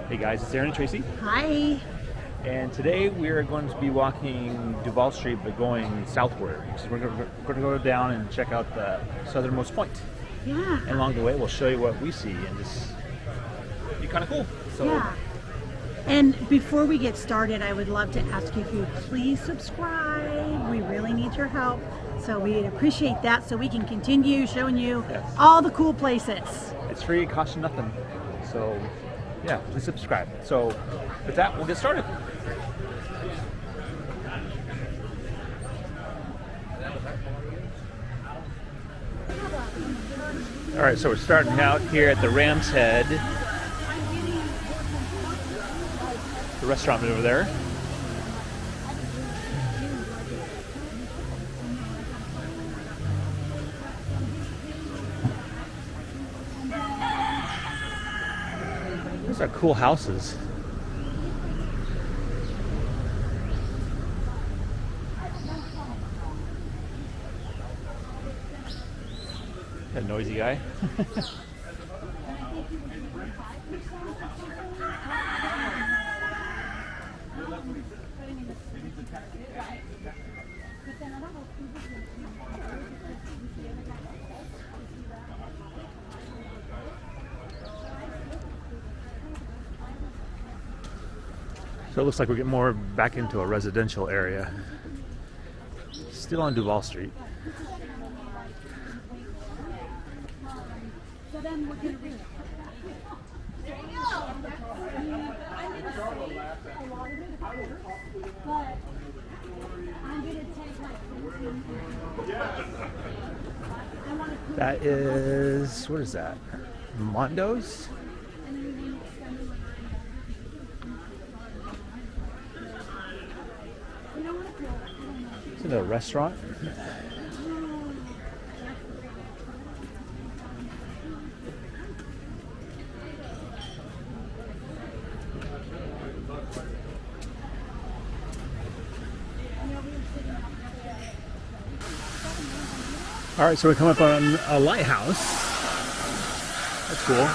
Hey guys, it's Aaron and Tracy. Hi. And today we are going to be walking Duval Street but going southward. So we're going to go down and check out the southernmost point. Yeah. And along the way we'll show you what we see and just be kind of cool. So Yeah. And before we get started, I would love to ask you if you would please subscribe. We really need your help. So we'd appreciate that so we can continue showing you all the cool places. It's free, it costs you nothing. So yeah, please subscribe. So with that, we'll get started. All right, so we're starting out here at the Ram's Head. The restaurant over there. Those are cool houses. That noisy guy. So it looks like we're getting more back into a residential area. Still on Duval Street. That is, what is that? Mondo's? Is it a restaurant? All right, so we come up on a lighthouse. That's cool.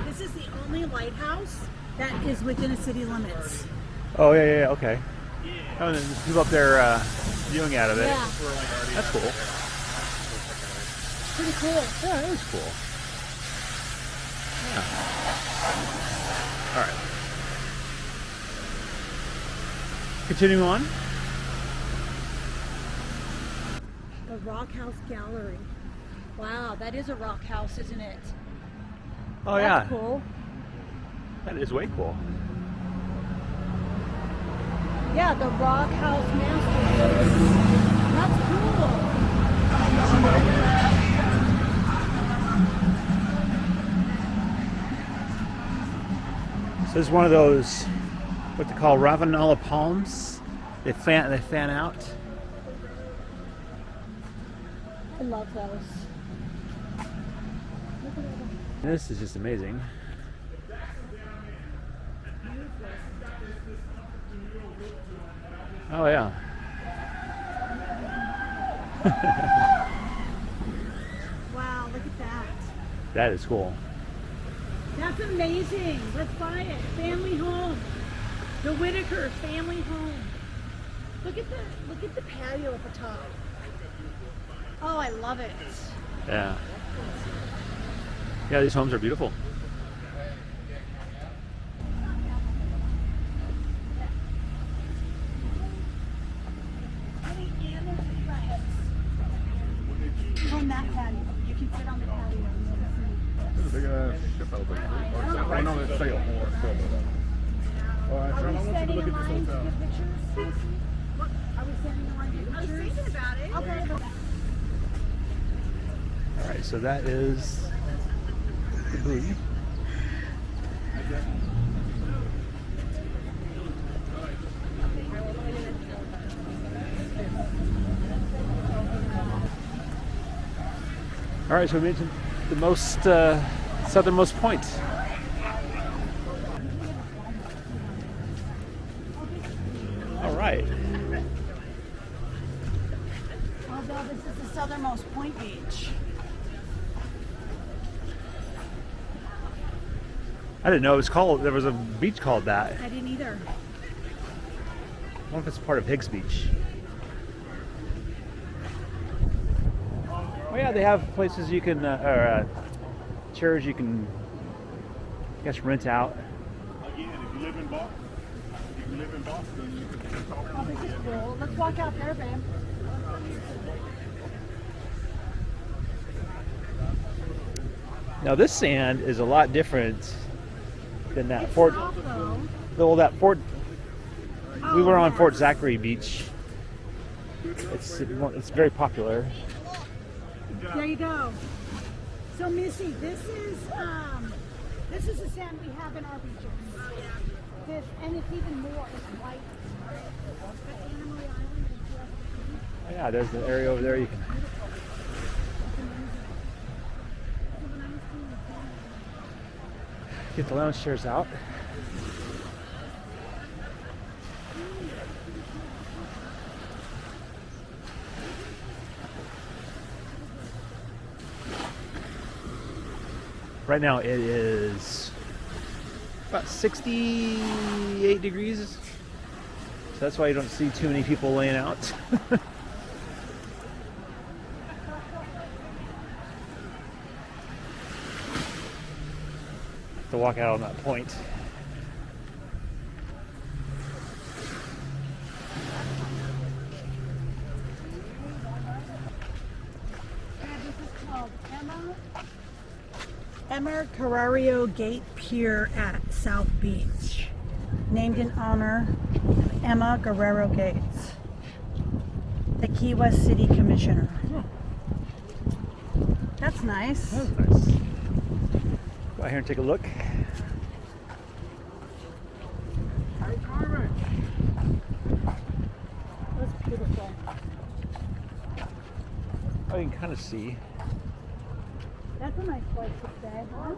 This is the only lighthouse that is within the city limits. Oh, yeah, okay. Oh, and there's people up there viewing out of it. Yeah. That's cool. Pretty cool. Yeah, that is cool. Yeah. All right. Continuing on. The Rock House Gallery. Wow, that is a rock house, isn't it? Oh, That's yeah. cool. That is way cool. Yeah, the Rock House Masterpiece. That's cool. So this is one of those, what they call Ravenala palms. They fan out. I love those. This is just amazing. Oh yeah. Wow, look at that. That is cool. That's amazing. Let's buy it. Family home. The Whitaker family home. Look at the patio at the top. Oh, I love it. Yeah. Yeah, these homes are beautiful. On that patio. You can sit on the patio. Big ship out there. I know they sail more. Are we standing in line to get pictures? What? Are we standing in line to get pictures? I was thinking about it. Okay. All right, so that is the buoy. All right, so we mentioned the most southernmost point. All right. Although this is the southernmost point beach. I didn't know it was called, there was a beach called that. I didn't either. I wonder if it's part of Higgs Beach. Oh yeah, they have places you can, chairs you can, I guess, rent out. Again, if you live in Boston, you can talk Oh, this is cool. Let's walk out there, babe. Now this sand is a lot different than that It's Fort, soft, though. that Fort, we were on yes. Fort Zachary Beach. It's very popular. There you go. So Missy, this is the sand we have in our beaches. This, and it's even more. It's white. But Anna Maria Island is just Oh, yeah, there's the area over there you can get the lounge chairs out. Right now it is about 68 degrees. So that's why you don't see too many people laying out. To walk out on that point. this is called Emma Carrario Gate Pier at South Beach. Named in honor of Emma Guerrero Gates, the Key West City Commissioner. That's nice. That was nice. Go out here and take a look. That's beautiful. Oh, you can kind of see. That's a nice place to stay. Huh?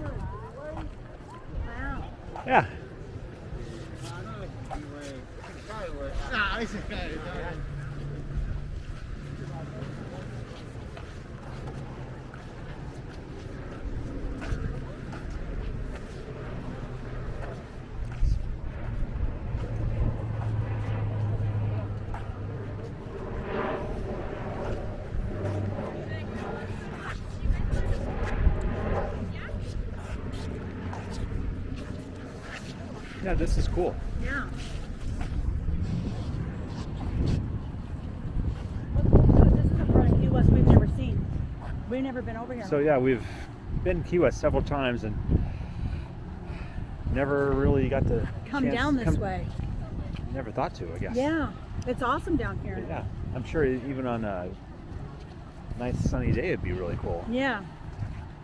Wow. Yeah. Yeah, this is cool. Yeah. This is a part of Key West we've never seen. We've never been over here. So yeah, we've been to Key West several times and never really got to come down this way. Never thought to, I guess. Yeah, it's awesome down here. Yeah, I'm sure even on a nice sunny day it'd be really cool. Yeah.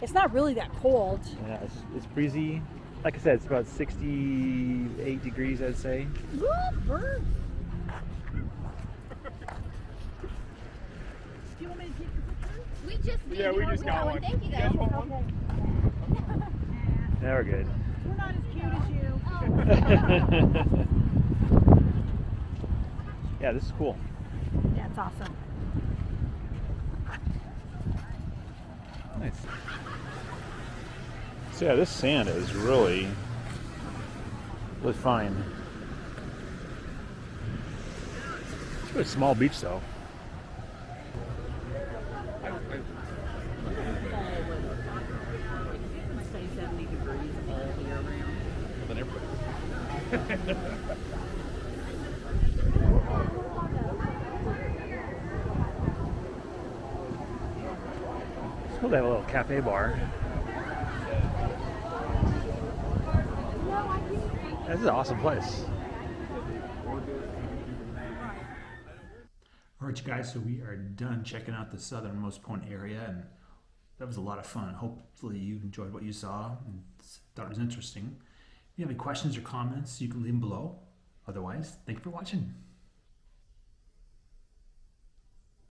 It's not really that cold. Yeah, it's breezy. Like I said, it's about 68 degrees, I'd say. Woo, birds. Do you want me to take your picture? We just did. Yeah, we You just got want one. Thank you, You guys though. want one? Okay. Yeah, we're good. We're not as cute as you. Yeah, this is cool. Yeah, it's awesome. Nice. So yeah, this sand is really fine. It's a really small beach though. Stay 70 degrees all year round. Than everybody. It's cool to have a little cafe bar. This is an awesome place. Alright you guys, so we are done checking out the southernmost point area, and that was a lot of fun. Hopefully you enjoyed what you saw and thought it was interesting. If you have any questions or comments, you can leave them below. Otherwise, thank you for watching.